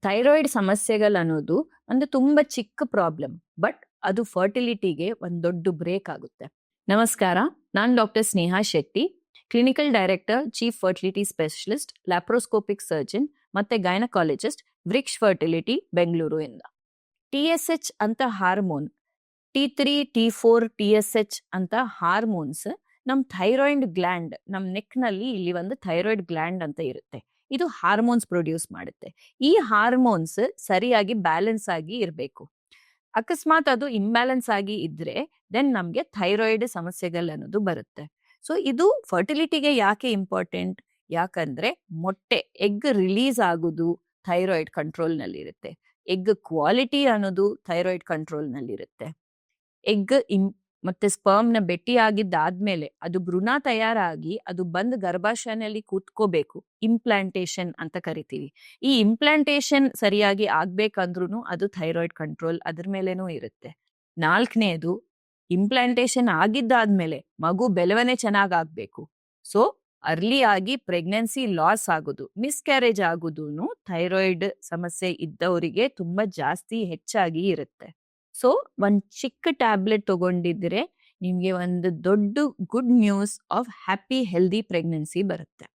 Thyroid ಸಮಸ್ಯೆಗಳನ್ನೋದು ಒಂದು ತುಂಬಾ ಚಿಕ್ಕ ಪ್ರಾಬ್ಲಮ್, ಬಟ್ ಅದು ಫರ್ಟಿಲಿಟಿಗೆ ಒಂದು ದೊಡ್ಡ ಬ್ರೇಕ್ ಆಗುತ್ತೆ. ನಮಸ್ಕಾರ, ನಾನು doctor Sneha Shetty, clinical director, chief fertility specialist, laparoscopic surgeon ಮತ್ತೆ ಗೈನಕಾಲಜಿಸ್ಟ್, ವ್ರಿಕ್ಷ್ ಫರ್ಟಿಲಿಟಿ ಬೆಂಗಳೂರು ಇಂದ. TSH ಅಂತ ಹಾರ್ಮೋನ್, T3, T4, TSH ಅಂತ ಹಾರ್ಮೋನ್ಸ್ ನಮ್ ಥೈರಾಯ್ಡ್ ಗ್ಲ್ಯಾಂಡ್, ನಮ್ ನೆಕ್ ನಲ್ಲಿ ಇಲ್ಲಿ ಒಂದು ಥೈರಾಯ್ಡ್ ಗ್ಲ್ಯಾಂಡ್ ಅಂತ ಇರುತ್ತೆ. ಇದು ಹಾರ್ಮೋನ್ಸ್ ಪ್ರೊಡ್ಯೂಸ್ ಮಾಡುತ್ತೆ. ಈ ಹಾರ್ಮೋನ್ಸ್ ಸರಿಯಾಗಿ ಬ್ಯಾಲೆನ್ಸ್ ಆಗಿ ಇರಬೇಕು. ಅಕಸ್ಮಾತ್ ಅದು ಇಂಬ್ಯಾಲೆನ್ಸ್ ಆಗಿ ಇದ್ರೆ ದೆನ್ ನಮ್ಗೆ ಥೈರಾಯ್ಡ್ ಸಮಸ್ಯೆಗಳು ಅನ್ನೋದು ಬರುತ್ತೆ. ಸೊ ಇದು ಫರ್ಟಿಲಿಟಿಗೆ ಯಾಕೆ ಇಂಪಾರ್ಟೆಂಟ್? ಯಾಕಂದ್ರೆ ಮೊಟ್ಟೆ ಎಗ್ ರಿಲೀಸ್ ಆಗೋದು ಥೈರಾಯ್ಡ್ ಕಂಟ್ರೋಲ್ ನಲ್ಲಿ ಇರುತ್ತೆ. ಎಗ್ ಕ್ವಾಲಿಟಿ ಅನ್ನೋದು ಥೈರಾಯ್ಡ್ ಕಂಟ್ರೋಲ್ ನಲ್ಲಿ ಇರುತ್ತೆ. ಎಗ್ ಮತ್ತೆ ಸ್ಪರ್ಮ್ ನ ಭೇಟಿ ಆಗಿದ್ದಾದ್ಮೇಲೆ ಅದು ಭ್ರೂಣ ತಯಾರಾಗಿ ಅದು ಬಂದು ಗರ್ಭಾಶಯನಲ್ಲಿ ಕೂತ್ಕೋಬೇಕು. ಇಂಪ್ಲಾಂಟೇಶನ್ ಅಂತ ಕರಿತೀವಿ. ಈ ಇಂಪ್ಲಾಂಟೇಶನ್ ಸರಿಯಾಗಿ ಆಗ್ಬೇಕಂದ್ರೂ ಅದು ಥೈರಾಯ್ಡ್ ಕಂಟ್ರೋಲ್ ಅದ್ರ ಮೇಲೇನೂ ಇರುತ್ತೆ. 4ನೇದು, ಇಂಪ್ಲಾಂಟೇಶನ್ ಆಗಿದ್ದಾದ್ಮೇಲೆ ಮಗು ಬೆಳವಣಿಗೆ ಚೆನ್ನಾಗ್ ಆಗ್ಬೇಕು. ಸೊ ಅರ್ಲಿ ಆಗಿ ಪ್ರೆಗ್ನೆನ್ಸಿ ಲಾಸ್ ಆಗೋದು, ಮಿಸ್ಕ್ಯಾರೇಜ್ ಆಗೋದು ಥೈರಾಯ್ಡ್ ಸಮಸ್ಯೆ ಇದ್ದವರಿಗೆ ತುಂಬಾ ಜಾಸ್ತಿ ಹೆಚ್ಚಾಗಿ ಇರುತ್ತೆ. ಸೊ ಒಂದ್ ಚಿಕ್ಕ ಟ್ಯಾಬ್ಲೆಟ್ ತಗೊಂಡಿದ್ರೆ ನಿಮ್ಗೆ ಒಂದು ದೊಡ್ಡ good news of happy healthy pregnancy ಬರುತ್ತೆ.